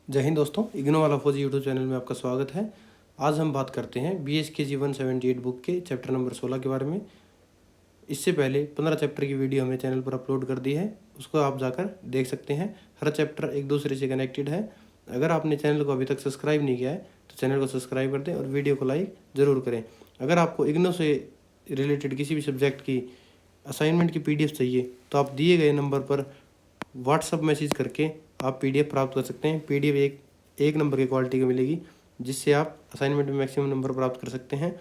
जय हिंद दोस्तों, इग्नो वाला फौजी यूट्यूब चैनल में आपका स्वागत है। आज हम बात करते हैं BSKG 178 बुक के चैप्टर नंबर 16 के बारे में। इससे पहले 15 चैप्टर की वीडियो हमें चैनल पर अपलोड कर दी है, उसको आप जाकर देख सकते हैं। हर चैप्टर एक दूसरे से कनेक्टेड है। अगर आपने चैनल को अभी तक सब्सक्राइब नहीं किया है तो चैनल को सब्सक्राइब कर दें और वीडियो को लाइक ज़रूर करें। अगर आपको इग्नो से रिलेटेड किसी भी सब्जेक्ट की असाइनमेंट की PDF चाहिए तो आप दिए गए नंबर पर व्हाट्सअप मैसेज करके आप PDF प्राप्त कर सकते हैं। PDF एक नंबर की क्वालिटी की मिलेगी, जिससे आप असाइनमेंट में मैक्सिमम नंबर प्राप्त कर सकते हैं।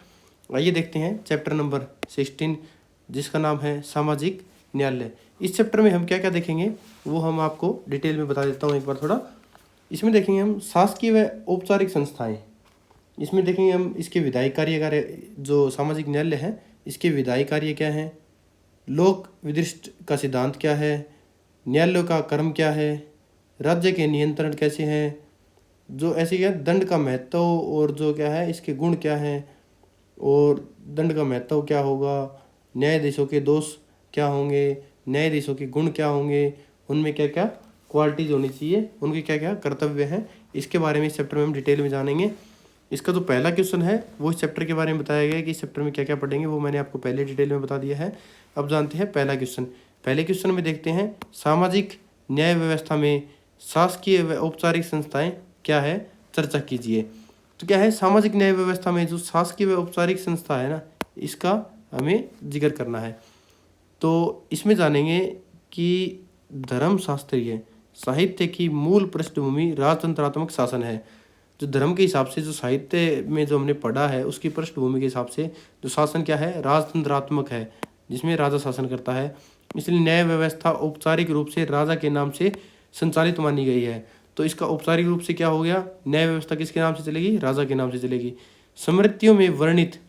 आइए देखते हैं चैप्टर नंबर 16, जिसका नाम है सामाजिक न्यायालय। इस चैप्टर में हम क्या क्या देखेंगे वो हम आपको डिटेल में बता देता हूँ एक बार थोड़ा। इसमें देखेंगे हम शासकीय व औपचारिक संस्थाएँ। इसमें देखेंगे हम इसके विधायी कार्य जो सामाजिक न्यायालय है इसके विधायी कार्य क्या है, लोक विदिष्ट का सिद्धांत क्या है, न्यायालयों का कर्म क्या है, राज्य के नियंत्रण कैसे हैं, जो ऐसे क्या दंड का महत्व और जो क्या है इसके गुण क्या हैं, और दंड का महत्व क्या होगा, न्यायाधीशों के दोष क्या होंगे, न्यायाधीशों के गुण क्या होंगे, उनमें क्या क्या क्वालिटीज होनी चाहिए, उनके क्या क्या कर्तव्य हैं, इसके बारे में इस चैप्टर में हम डिटेल में जानेंगे। इसका जो पहला क्वेश्चन है वो इस चैप्टर के बारे में बताया गया है कि इस चैप्टर में क्या क्या पढ़ेंगे, वो मैंने आपको पहले डिटेल में बता दिया है। अब जानते हैं पहला क्वेश्चन। पहले क्वेश्चन में देखते हैं सामाजिक न्याय व्यवस्था में शासकीय व औपचारिक संस्थाएं क्या है, चर्चा कीजिए। तो क्या है सामाजिक न्याय व्यवस्था में जो शासकीय व औपचारिक संस्था है ना, इसका हमें जिक्र करना है। तो इसमें जानेंगे कि धर्मशास्त्रीय साहित्य की मूल पृष्ठभूमि राजतंत्रात्मक शासन है। जो धर्म के हिसाब से जो साहित्य में जो हमने पढ़ा है उसकी पृष्ठभूमि के हिसाब से जो शासन क्या है, राजतंत्रात्मक है, जिसमें राजा शासन करता है। इसलिए न्याय व्यवस्था औपचारिक रूप से राजा के नाम से संचालित मानी गई है। तो इसका औपचारिक रूप से क्या हो गया, न्याय व्यवस्था किसके नाम से चलेगी, राजा के नाम से चलेगी। स्मृतियों में वर्णित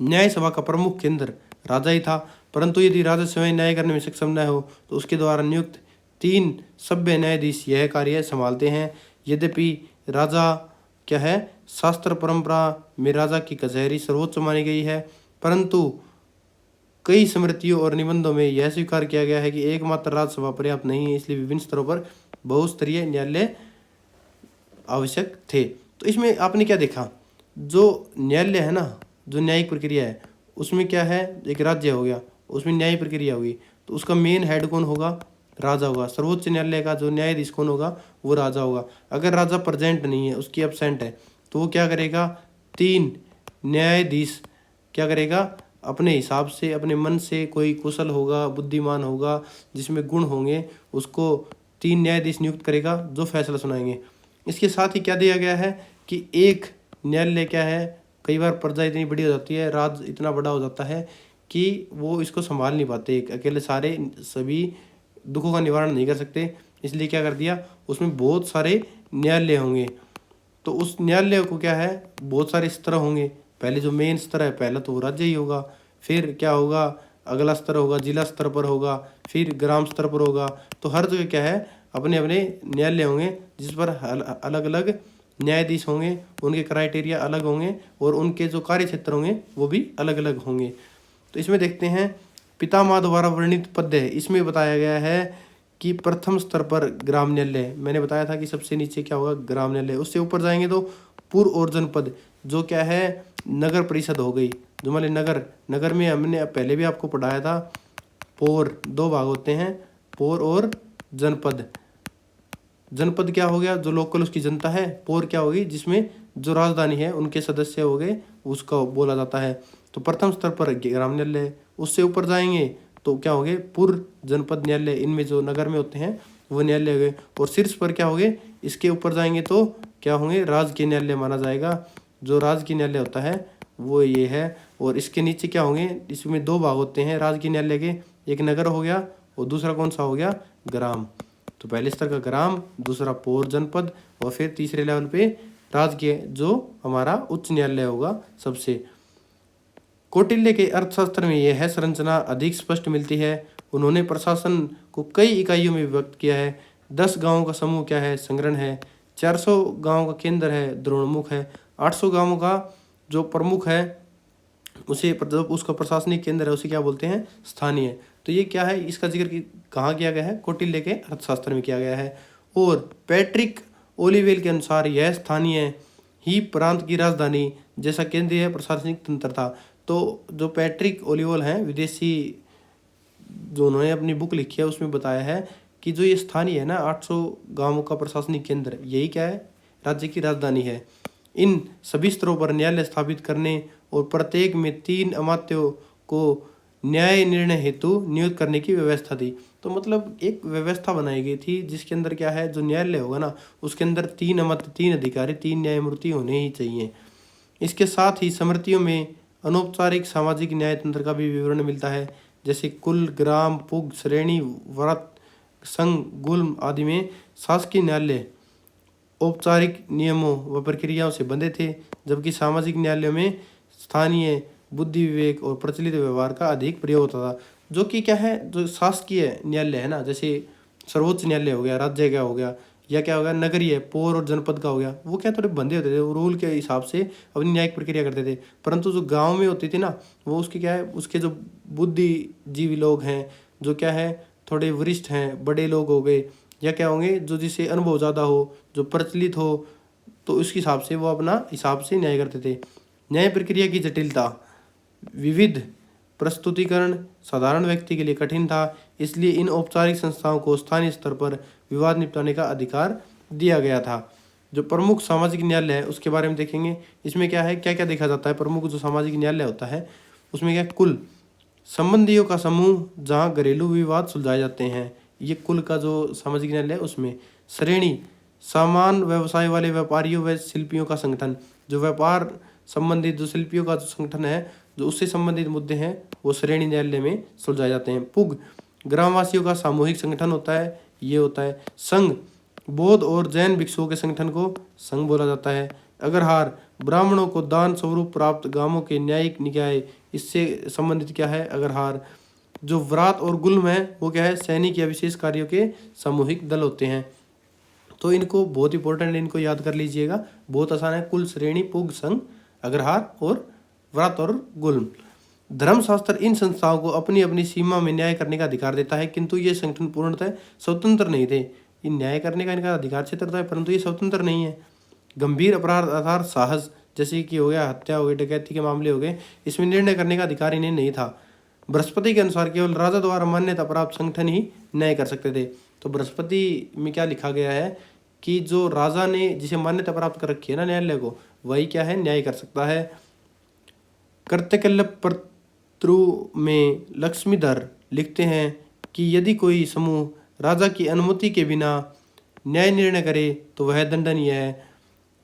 न्याय सभा का प्रमुख केंद्र राजा ही था, परंतु यदि राजा स्वयं न्याय करने में सक्षम न हो तो उसके द्वारा नियुक्त 3 सभ्य न्यायाधीश यह कार्य संभालते हैं। यद्यपि राजा क्या है, शास्त्र परंपरा में राजा की कचहरी सर्वोच्च मानी गई है, परंतु कई स्मृतियों और निबंधों में यह स्वीकार किया गया है कि एकमात्र राज्यसभा पर्याप्त नहीं है, इसलिए विभिन्न स्तरों पर बहुस्तरीय न्यायालय आवश्यक थे। तो इसमें आपने क्या देखा, जो न्यायालय है ना, जो न्यायिक प्रक्रिया है उसमें क्या है, एक राज्य हो गया, उसमें न्यायिक प्रक्रिया होगी तो उसका मेन हेड कौन होगा, राजा होगा। सर्वोच्च न्यायालय का जो न्यायाधीश कौन होगा, वो राजा होगा। अगर राजा प्रेजेंट नहीं है, उसकी एब्सेंट है, तो वो क्या करेगा, 3 न्यायाधीश क्या करेगा, अपने हिसाब से अपने मन से, कोई कुशल होगा, बुद्धिमान होगा, जिसमें गुण होंगे, उसको 3 न्यायाधीश नियुक्त करेगा जो फैसला सुनाएंगे। इसके साथ ही क्या दिया गया है कि एक न्यायालय क्या है, कई बार प्रजा इतनी बड़ी हो जाती है, राज इतना बड़ा हो जाता है कि वो इसको संभाल नहीं पाते, अकेले सारे सभी दुखों का निवारण नहीं कर सकते। इसलिए क्या कर दिया, उसमें बहुत सारे न्यायालय होंगे। तो उस न्यायालय को क्या है, बहुत सारे स्तर होंगे। पहले जो मेन स्तर है, पहला तो वो राज्य ही होगा, फिर क्या होगा, अगला स्तर होगा जिला स्तर पर होगा, फिर ग्राम स्तर पर होगा। तो हर जगह क्या है, अपने अपने न्यायालय होंगे, जिस पर अलग अलग न्यायाधीश होंगे, उनके क्राइटेरिया अलग होंगे और उनके जो कार्य क्षेत्र होंगे वो भी अलग अलग होंगे। तो इसमें देखते हैं पितामह द्वारा वर्णित पद है। इसमें बताया गया है कि प्रथम स्तर पर ग्राम न्यायालय, मैंने बताया था कि सबसे नीचे क्या होगा, ग्राम न्यायालय। उससे ऊपर जाएंगे तो पूर्व और जनपद, जो क्या है नगर परिषद हो गई। जो मान नगर में हमने पहले भी आपको पढ़ाया था, पौर 2 भाग होते हैं, पौर और जनपद। जनपद क्या हो गया, जो लोकल उसकी जनता है, पौर क्या होगी, जिसमें जो राजधानी है उनके सदस्य हो गए, उसका बोला जाता है। तो प्रथम स्तर पर ग्राम न्यायालय। उससे ऊपर जाएंगे तो क्या हो गए, पूर्व जनपद न्यायालय, इनमें जो नगर में होते हैं वो न्यायालय हो गए। और शीर्ष पर क्या हो गए, इसके ऊपर जाएंगे तो क्या होंगे, राजकीय न्यायालय माना जाएगा। जो राजकीय न्यायालय होता है वो ये है। और इसके नीचे क्या होंगे, इसमें 2 भाग होते हैं राजकीय न्यायालय के, एक नगर हो गया और दूसरा कौन सा हो गया, ग्राम। तो पहले स्तर का ग्राम, दूसरा पौर जनपद, और फिर तीसरे लेवल पे राजकीय, जो हमारा उच्च न्यायालय होगा सबसे। कौटिल्य के अर्थशास्त्र में यह संरचना अधिक स्पष्ट मिलती है। उन्होंने प्रशासन को कई इकाइयों में विभक्त किया है। 10 गांवों का समूह क्या है, संग्रहण है। 400 गांवों का केंद्र है, द्रोणमुख है। 800 गांवों का जो प्रमुख है उसे, उसका प्रशासनिक केंद्र है, उसे क्या बोलते हैं, स्थानीय। तो ये क्या है, इसका जिक्र कहाँ किया गया है, कौटिल्य के अर्थशास्त्र में किया गया है। और पैट्रिक ओलिवेल के अनुसार यह स्थानीय ही प्रांत की राजधानी जैसा केंद्रीय प्रशासनिक तंत्र था। तो जो पैट्रिक ओलिवल हैं, विदेशी, जो उन्होंने अपनी बुक लिखी है उसमें बताया है कि जो ये स्थानीय है ना 800 गांवों का प्रशासनिक केंद्र, यही क्या है, राज्य की राजधानी है। इन सभी स्तरों पर न्यायालय स्थापित करने और प्रत्येक में 3 अमात्यों को न्याय निर्णय हेतु नियुक्त करने की व्यवस्था थी। तो मतलब एक व्यवस्था बनाई गई थी जिसके अंदर क्या है, जो न्यायालय होगा ना उसके अंदर 3 अमात्य, 3 अधिकारी, 3 न्यायमूर्ति होने ही चाहिए। इसके साथ ही स्मृतियों में अनौपचारिक सामाजिक न्याय तंत्र का भी विवरण मिलता है, जैसे कुल, ग्राम, पुग, श्रेणी, व्रत, संघ, गुल्म आदि में शासकीय न्यायालय औपचारिक नियमों व प्रक्रियाओं से बंधे थे, जबकि सामाजिक न्यायालयों में स्थानीय बुद्धि विवेक और प्रचलित व्यवहार का अधिक प्रयोग होता था। जो कि क्या है, जो शासकीय न्यायालय है ना, जैसे सर्वोच्च न्यायालय हो गया, राज्य का हो गया, या क्या हो गया, नगरीय, पौर और जनपद का हो गया, वो क्या थोड़े बंधे होते थे, वो रूल के हिसाब से अपनी न्यायिक प्रक्रिया करते थे। परंतु जो गाँव में होती थी ना, वो उसके क्या है, उसके जो बुद्धिजीवी लोग हैं, जो क्या है थोड़े वरिष्ठ हैं, बड़े लोग हो गए, या क्या होंगे जो जिसे अनुभव ज़्यादा हो, जो प्रचलित हो, तो उसके हिसाब से वो अपना हिसाब से न्याय करते थे। न्याय प्रक्रिया की जटिलता, विविध प्रस्तुतिकरण साधारण व्यक्ति के लिए कठिन था, इसलिए इन औपचारिक संस्थाओं को स्थानीय स्तर पर विवाद निपटाने का अधिकार दिया गया था। जो प्रमुख सामाजिक न्यायालय है उसके बारे में देखेंगे। इसमें क्या है, क्या क्या देखा जाता है, प्रमुख जो सामाजिक न्यायालय होता है उसमें क्या, कुल संबंधियों का समूह जहाँ घरेलू विवाद सुलझाए जाते हैं, ये कुल का जो सामाजिक न्यायालय है उसमें। श्रेणी, समान व्यवसाय वाले व्यापारियों व शिल्पियों का संगठन, जो व्यापार संबंधित जो शिल्पियों का जो संगठन है, जो उससे संबंधित मुद्दे हैं वो श्रेणी न्यायालय में सुलझाए जाते हैं। पुग, ग्रामवासियों का सामूहिक संगठन होता है, ये होता है। संघ, बौद्ध और जैन भिक्षुओं के संगठन को संघ बोला जाता है। अग्रहार, ब्राह्मणों को दान स्वरूप प्राप्त गांवों के न्यायिक निकाय, इससे संबंधित क्या है अग्रहार। जो व्रात और गुल्म है वो क्या है, सैनिक या विशेष कार्यों के सामूहिक दल होते हैं। तो इनको बहुत इंपॉर्टेंट, इनको याद कर लीजिएगा, बहुत आसान है। कुल, श्रेणी, पुग, संघ, अग्रहार और व्रत और गुल्म। धर्मशास्त्र इन संस्थाओं को अपनी अपनी सीमा में न्याय करने का अधिकार देता है, किंतु ये संगठन पूर्णतः स्वतंत्र नहीं थे। ये न्याय करने का इनका अधिकार क्षेत्र था, परंतु ये स्वतंत्र नहीं है। गंभीर अपराध अर्थात साहस, जैसे कि हो गया हत्या हो गई, डकैती के मामले हो गए, इसमें निर्णय करने का अधिकार इन्हें नहीं था। बृहस्पति के अनुसार केवल राजा द्वारा मान्यता प्राप्त संगठन ही न्याय कर सकते थे। तो बृहस्पति में क्या लिखा गया है कि जो राजा ने जिसे मान्यता प्राप्त कर रखी है ना न्यायालय को, वही क्या है, न्याय कर सकता है। कर्तकल्लपत्रु में लक्ष्मीधर लिखते हैं कि यदि कोई समूह राजा की अनुमति के बिना न्याय निर्णय करे तो वह दंडनीय है।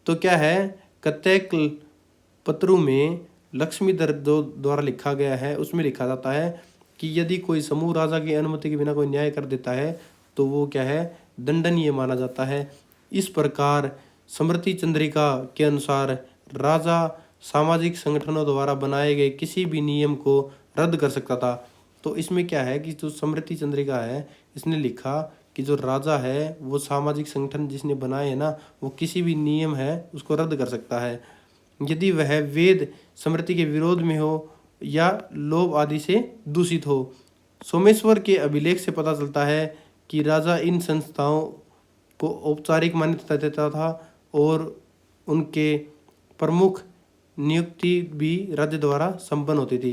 तो क्या है, कर्तकल्लपत्रु में लक्ष्मीधर जो द्वारा लिखा गया है उसमें लिखा जाता है कि यदि कोई समूह राजा की अनुमति के बिना कोई न्याय कर देता है तो वो क्या है, दंडनीय माना जाता है। इस प्रकार स्मृति चंद्रिका के अनुसार राजा सामाजिक संगठनों द्वारा बनाए गए किसी भी नियम को रद्द कर सकता था। तो इसमें क्या है कि जो स्मृति चंद्रिका है इसने लिखा कि जो राजा है वो सामाजिक संगठन जिसने बनाए है ना, वो किसी भी नियम है उसको रद्द कर सकता है यदि वह वेद स्मृति के विरोध में हो या लोभ आदि से दूषित हो। सोमेश्वर के अभिलेख से पता चलता है कि राजा इन संस्थाओं को औपचारिक मान्यता देता था और उनके प्रमुख नियुक्ति भी राज्य द्वारा संपन्न होती थी।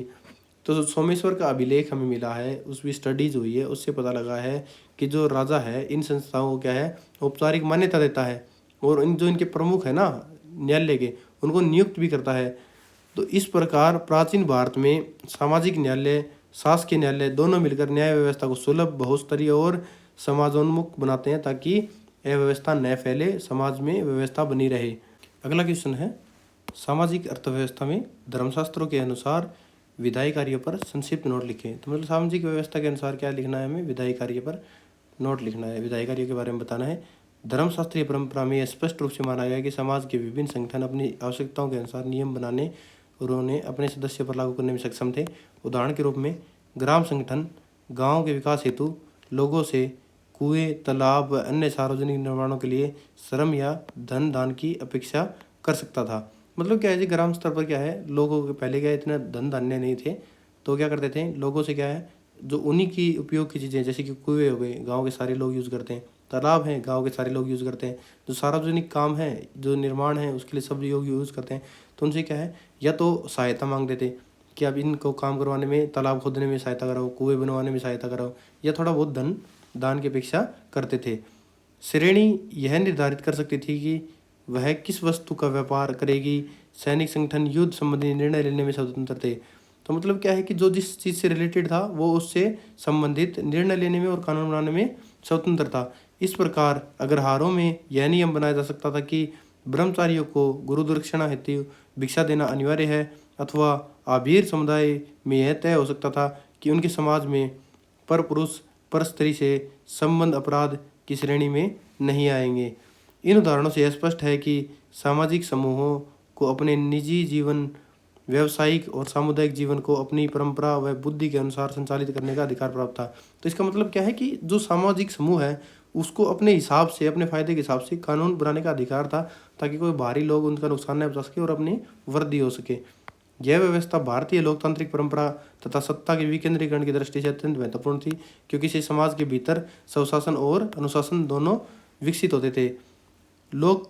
तो सोमेश्वर का अभिलेख हमें मिला है, उसकी स्टडीज हुई है, उससे पता लगा है कि जो राजा है इन संस्थाओं को क्या है, औपचारिक मान्यता देता है और इन जो इनके प्रमुख है ना न्यायालय के, उनको नियुक्त भी करता है। तो इस प्रकार प्राचीन भारत में सामाजिक न्यायालय, शासकीय न्यायालय दोनों मिलकर न्याय व्यवस्था को सुलभ, बहुस्तरीय और समाजोन्मुख बनाते हैं ताकि यह व्यवस्था न फैले, समाज में व्यवस्था बनी रहे। अगला क्वेश्चन है, सामाजिक अर्थव्यवस्था में धर्मशास्त्रों के अनुसार विधायी कार्यों पर संक्षिप्त नोट लिखें। तो मतलब सामाजिक व्यवस्था के अनुसार क्या लिखना है, हमें विधायी कार्य पर नोट लिखना है, विधायी कार्यों के बारे में बताना है। धर्मशास्त्रीय परंपरा में स्पष्ट रूप से माना गया है कि समाज के विभिन्न संगठन अपनी आवश्यकताओं के अनुसार नियम बनाने और उन्हें अपने सदस्य पर लागू करने में सक्षम थे। उदाहरण के रूप में ग्राम संगठन गाँव के विकास हेतु लोगों से कुएं, तालाब व अन्य सार्वजनिक निर्माणों के लिए श्रम या धन दान की अपेक्षा कर सकता था। मतलब क्या है जी, ग्राम स्तर पर क्या है, लोगों के पहले क्या है, इतना धन धान्य नहीं थे, तो क्या करते थे, लोगों से क्या है, जो उन्हीं की उपयोग की चीज़ें जैसे कि कुएं हो गए, गांव के सारे लोग यूज़ करते हैं, तालाब हैं गांव के सारे लोग यूज़ करते हैं, जो सार्वजनिक काम है, जो निर्माण है, उसके लिए सब लोग यूज़ करते हैं। तो उनसे क्या है, या तो सहायता मांगते थे कि अब इनको काम करवाने में, तालाब खोदने में सहायता कराओ, कुएं बनवाने में सहायता कराओ, या थोड़ा बहुत धन दान की अपेक्षा करते थे। श्रेणी यह निर्धारित कर सकती थी कि वह किस वस्तु का व्यापार करेगी। सैनिक संगठन युद्ध संबंधी निर्णय लेने में स्वतंत्र थे। तो मतलब क्या है कि जो जिस चीज़ से रिलेटेड था वो उससे संबंधित निर्णय लेने में और कानून बनाने में स्वतंत्र था। इस प्रकार अग्रहारों में यह नियम बनाया जा सकता था कि ब्रह्मचारियों को गुरु दक्षिणा हेतु भिक्षा देना अनिवार्य है, अथवा आभीर समुदाय में यह तय हो सकता था कि उनके समाज में पर पुरुष पर स्त्री से संबंध अपराध की श्रेणी में नहीं आएंगे। इन उदाहरणों से यह स्पष्ट है कि सामाजिक समूहों को अपने निजी जीवन, व्यावसायिक और सामुदायिक जीवन को अपनी परंपरा व बुद्धि के अनुसार संचालित करने का अधिकार प्राप्त था। तो इसका मतलब क्या है कि जो सामाजिक समूह है उसको अपने हिसाब से, अपने फायदे के हिसाब से कानून बनाने का अधिकार था, ताकि कोई बाहरी लोग उनका नुकसान न पहुंचा सके और अपनी वृद्धि हो सके। यह व्यवस्था भारतीय लोकतांत्रिक परंपरा तथा सत्ता के विकेंद्रीकरण की दृष्टि से अत्यंत महत्वपूर्ण थी, क्योंकि इसे समाज के भीतर स्वशासन और अनुशासन दोनों विकसित होते थे। लोक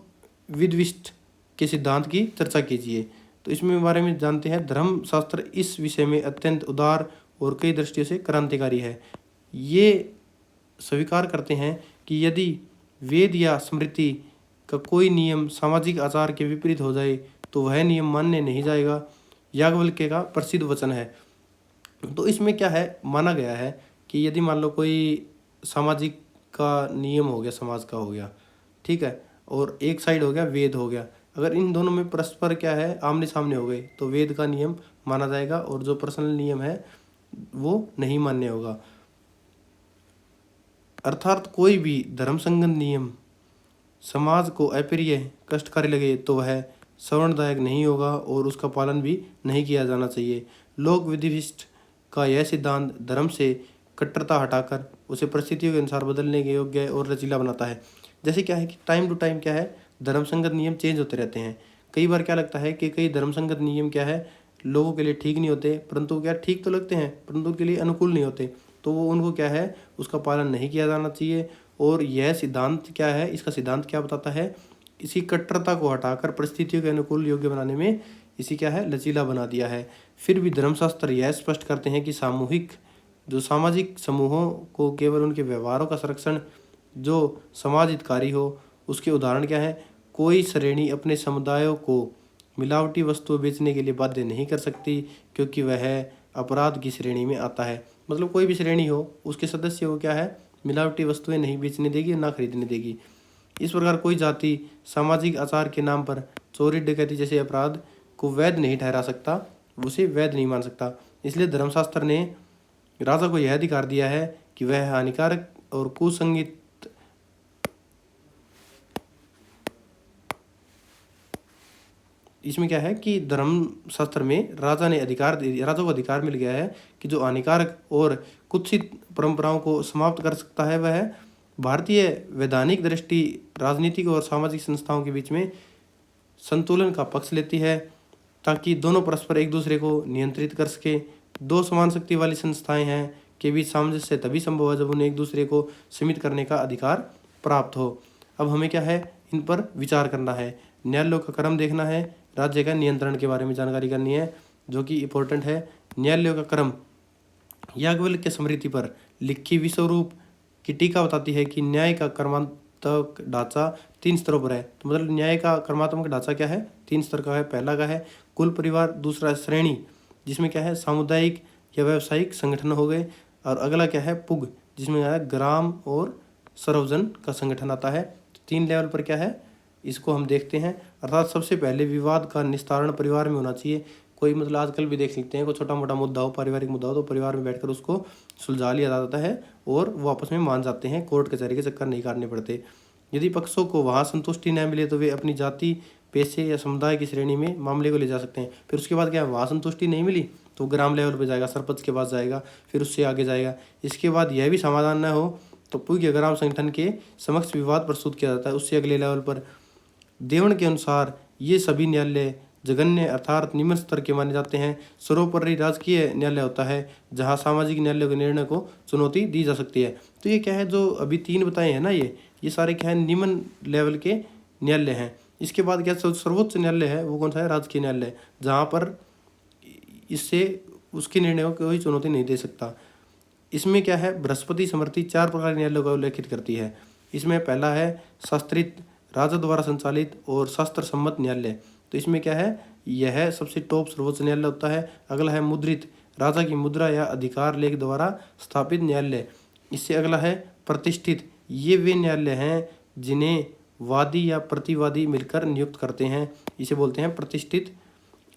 विद्विष्ट के सिद्धांत की चर्चा कीजिए। तो इसमें बारे में जानते हैं। धर्मशास्त्र इस विषय में अत्यंत उदार और कई दृष्टियों से क्रांतिकारी है। ये स्वीकार करते हैं कि यदि वेद या स्मृति का कोई नियम सामाजिक आचार के विपरीत हो जाए तो वह नियम मान्य नहीं जाएगा। याज्ञवल्क्य का प्रसिद्ध वचन है। तो इसमें क्या है, माना गया है कि यदि मान लो कोई सामाजिक का नियम हो गया, समाज का हो गया, ठीक है, और एक साइड हो गया वेद हो गया, अगर इन दोनों में परस्पर क्या है, आमने सामने हो गए, तो वेद का नियम माना जाएगा और जो पर्सनल नियम है वो नहीं मान्य होगा। अर्थात कोई भी धर्मसंगत नियम समाज को अप्रिय, कष्टकारी लगे तो वह श्रवणदायक नहीं होगा और उसका पालन भी नहीं किया जाना चाहिए। लोक विधिविष्ट का यह सिद्धांत धर्म से कट्टरता हटाकर उसे परिस्थितियों के अनुसार बदलने के योग्य और लचीला बनाता है। जैसे क्या है कि टाइम टू टाइम क्या है, धर्मसंगत नियम चेंज होते रहते हैं। कई बार क्या लगता है कि कई धर्मसंगत नियम क्या है, लोगों के लिए ठीक नहीं होते, परंतु क्या ठीक तो लगते हैं परंतु उनके लिए अनुकूल नहीं होते, तो वो उनको क्या है, उसका पालन नहीं किया जाना चाहिए। और यह सिद्धांत क्या है, इसका सिद्धांत क्या बताता है, इसी कट्टरता को हटाकर परिस्थितियों के अनुकूल योग्य बनाने में इसी क्या है, लचीला बना दिया है। फिर भी धर्मशास्त्र यह स्पष्ट करते हैं कि सामूहिक, जो सामाजिक समूहों को केवल उनके व्यवहारों का संरक्षण जो समाज हितकारी हो, उसके उदाहरण क्या है, कोई श्रेणी अपने समुदायों को मिलावटी वस्तुएं बेचने के लिए बाध्य नहीं कर सकती, क्योंकि वह अपराध की श्रेणी में आता है। मतलब कोई भी श्रेणी हो, उसके सदस्य को क्या है, मिलावटी वस्तुएं नहीं बेचने देगी, ना खरीदने देगी। इस प्रकार कोई जाति सामाजिक आचार के नाम पर चोरी डकैती जैसे अपराध को वैध नहीं ठहरा सकता, उसे वैध नहीं मान सकता। इसलिए धर्मशास्त्र ने राजा को यह अधिकार दिया है कि वह हानिकारक और कुसंगत, इसमें क्या है कि धर्मशास्त्र में राजा को अधिकार मिल गया है कि जो हानिकारक और कुत्सित परंपराओं को समाप्त कर सकता है। वह भारतीय वैधानिक दृष्टि राजनीतिक और सामाजिक संस्थाओं के बीच में संतुलन का पक्ष लेती है, ताकि दोनों परस्पर एक दूसरे को नियंत्रित कर सके। दो समान शक्ति वाली संस्थाएं हैं के बीच सामंजस्य तभी संभव है जब उन्हें एक दूसरे को सीमित करने का अधिकार प्राप्त हो। अब हमें क्या है, इन पर विचार करना है, न्यायालयों का क्रम देखना है, राज्य का नियंत्रण के बारे में जानकारी करनी है जो कि इम्पोर्टेंट है। न्यायालयों का क्रम, याज्ञवल्क्य स्मृति पर लिखी विश्वरूप की टीका बताती है कि न्याय का कर्मात्मक ढांचा 3 स्तरों पर है। तो मतलब न्याय का कर्मात्मक ढांचा क्या है, 3 स्तर का है। पहला का है कुल परिवार, दूसरा श्रेणी जिसमें क्या है, सामुदायिक या व्यावसायिक संगठन हो गए, और अगला क्या है, पुग जिसमें क्या है, ग्राम और सर्वजन का संगठन आता है। 3 लेवल पर क्या है, इसको हम देखते हैं। अर्थात सबसे पहले विवाद का निस्तारण परिवार में होना चाहिए। कोई मतलब आजकल भी देख सकते हैं, कोई छोटा मोटा मुद्दा हो, पारिवारिक मुद्दा हो, तो परिवार में बैठकर उसको सुलझा लिया जाता है और वो आपस में मान जाते हैं, कोर्ट कचहरी के चक्कर नहीं काटने पड़ते। यदि पक्षों को वहाँ संतुष्टि न मिले तो वे अपनी जाति, पेशे या समुदाय की श्रेणी में मामले को ले जा सकते हैं। फिर उसके बाद क्या, वहाँ संतुष्टि नहीं मिली तो ग्राम लेवल पर जाएगा, सरपंच के पास जाएगा, फिर उससे आगे जाएगा। इसके बाद यह भी समाधान न हो तो पूज्य ग्राम संगठन के समक्ष विवाद प्रस्तुत किया जाता है। उससे अगले लेवल पर देवण के अनुसार ये सभी न्यायालय जघन्य अर्थात निम्न स्तर के माने जाते हैं। सर्वोपरि राजकीय न्यायालय होता है जहाँ सामाजिक न्यायालय के निर्णय को चुनौती दी जा सकती है। तो ये क्या है, जो अभी 3 बताए हैं ना, ये सारे क्या है, निम्न लेवल के न्यायालय हैं। इसके बाद क्या सर्वोच्च न्यायालय है, वो कौन सा है, राजकीय न्यायालय, जहाँ पर इससे उसके निर्णयों को कोई चुनौती नहीं दे सकता। इसमें क्या है, बृहस्पति समृद्धि 4 प्रकार के न्यायालयों का उल्लेखित करती है। इसमें पहला है शास्त्रित, राजा द्वारा संचालित और शास्त्र सम्मत न्यायालय। तो इसमें क्या है, यह सबसे टॉप सर्वोच्च न्यायालय होता है। अगला है मुद्रित, राजा की मुद्रा या अधिकार लेख द्वारा स्थापित न्यायालय। इससे अगला है प्रतिष्ठित, ये वे न्यायालय हैं जिन्हें वादी या प्रतिवादी मिलकर नियुक्त करते हैं, इसे बोलते हैं प्रतिष्ठित।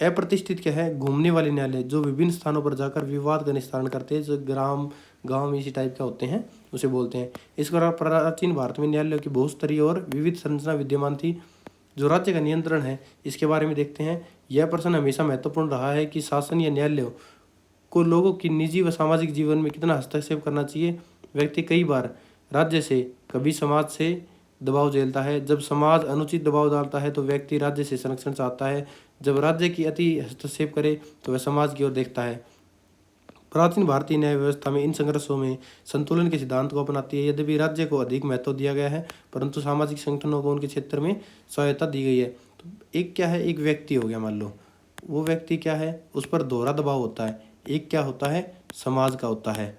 अप्रतिष्ठित क्या है, घूमने वाले न्यायालय, जो विभिन्न स्थानों पर जाकर विवाद का निस्तारण करते हैं, जो ग्राम गांव इसी टाइप का होते हैं, उसे बोलते हैं। इस प्रकार प्राचीन भारत में न्यायालयों की बहुस्तरीय और विविध संरचना विद्यमान थी। जो राज्य का नियंत्रण है, इसके बारे में देखते हैं। यह प्रश्न हमेशा महत्वपूर्ण रहा है कि शासन या न्यायालयों को लोगों की निजी व सामाजिक जीवन में कितना हस्तक्षेप करना चाहिए। व्यक्ति कई बार राज्य से, कभी समाज से दबाव झेलता है। जब समाज अनुचित दबाव डालता है तो व्यक्ति राज्य से संरक्षण चाहता है। जब राज्य की अति हस्तक्षेप करे तो वह समाज की ओर देखता है। प्राचीन भारतीय न्याय व्यवस्था में इन संघर्षों में संतुलन के सिद्धांत को अपनाती है। यद्यपि राज्य को अधिक महत्व दिया गया है, परंतु सामाजिक संगठनों को उनके क्षेत्र में सहायता दी गई है। तो एक क्या है, एक व्यक्ति हो गया, मान लो वो व्यक्ति क्या है, उस पर दोहरा दबाव होता है। एक क्या होता है, समाज का होता है,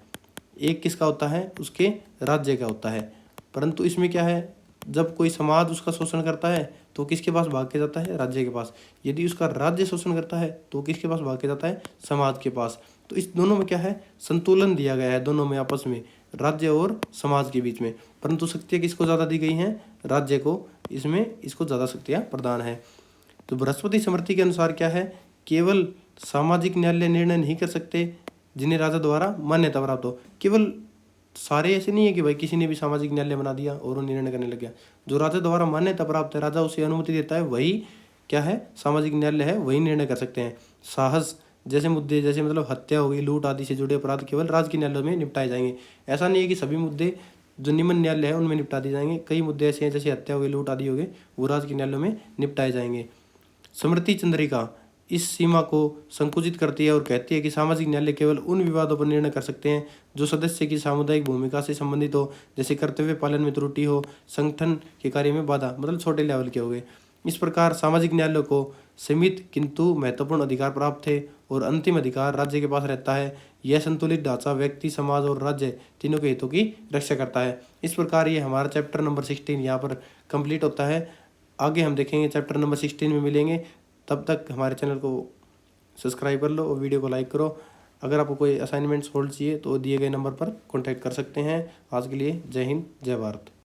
एक किसका होता है, उसके राज्य का होता है। परंतु इसमें क्या है, जब कोई समाज उसका शोषण करता है तो किसके पास भाग के जाता है, राज्य के पास। यदि उसका राज्य शोषण करता है तो किसके पास भाग के जाता है, समाज के पास। तो इस दोनों में क्या है, संतुलन दिया गया है, दोनों में आपस में, राज्य और समाज के बीच में। परंतु शक्तियाँ किसको ज़्यादा दी गई हैं, राज्य को, इसमें इसको ज़्यादा शक्तियाँ प्रदान है। तो बृहस्पति समृद्धि के अनुसार क्या है, केवल सामाजिक न्यायालय निर्णय नहीं कर सकते जिन्हें राजा द्वारा मान्यता प्राप्त हो। केवल सारे ऐसे नहीं है कि भाई किसी ने भी सामाजिक न्यायालय बना दिया और वो निर्णय करने लग गया। जो राजा द्वारा मान्यता प्राप्त है, राजा उसे अनुमति देता है, वही क्या है, सामाजिक न्यायालय है, वही निर्णय कर सकते हैं। साहस जैसे मुद्दे, जैसे मतलब हत्या हो गई, लूट आदि से जुड़े अपराध केवल राजकीय न्यायालयों में निपटाए जाएंगे। ऐसा नहीं है कि सभी मुद्दे जो निम्न न्यायालय है उनमें निपटा दिए जाएंगे। कई मुद्दे ऐसे हैं जैसे हत्या हो गई, लूट आदि हो गए, वो राजकीय न्यायालयों में निपटाए जाएंगे। समृद्धि चंद्रिका इस सीमा को संकुचित करती है और कहती है कि सामाजिक न्यायालय केवल उन विवादों पर निर्णय कर सकते हैं जो सदस्य की सामुदायिक भूमिका से संबंधित हो, जैसे कर्तव्य पालन में त्रुटि हो, संगठन के कार्य में बाधा, मतलब छोटे लेवल के हो गए। इस प्रकार सामाजिक न्यायालय को सीमित किंतु महत्वपूर्ण अधिकार प्राप्त थे और अंतिम अधिकार राज्य के पास रहता है। यह संतुलित ढांचा व्यक्ति, समाज और राज्य तीनों के हितों की रक्षा करता है। इस प्रकार ये हमारा चैप्टर नंबर 16 यहाँ पर कंप्लीट होता है। आगे हम देखेंगे चैप्टर नंबर 16 में मिलेंगे। तब तक हमारे चैनल को सब्सक्राइब कर लो और वीडियो को लाइक करो। अगर आपको कोई असाइनमेंट सोल्व चाहिए तो दिए गए नंबर पर कॉन्टैक्ट कर सकते हैं। आज के लिए जय हिंद, जय भारत।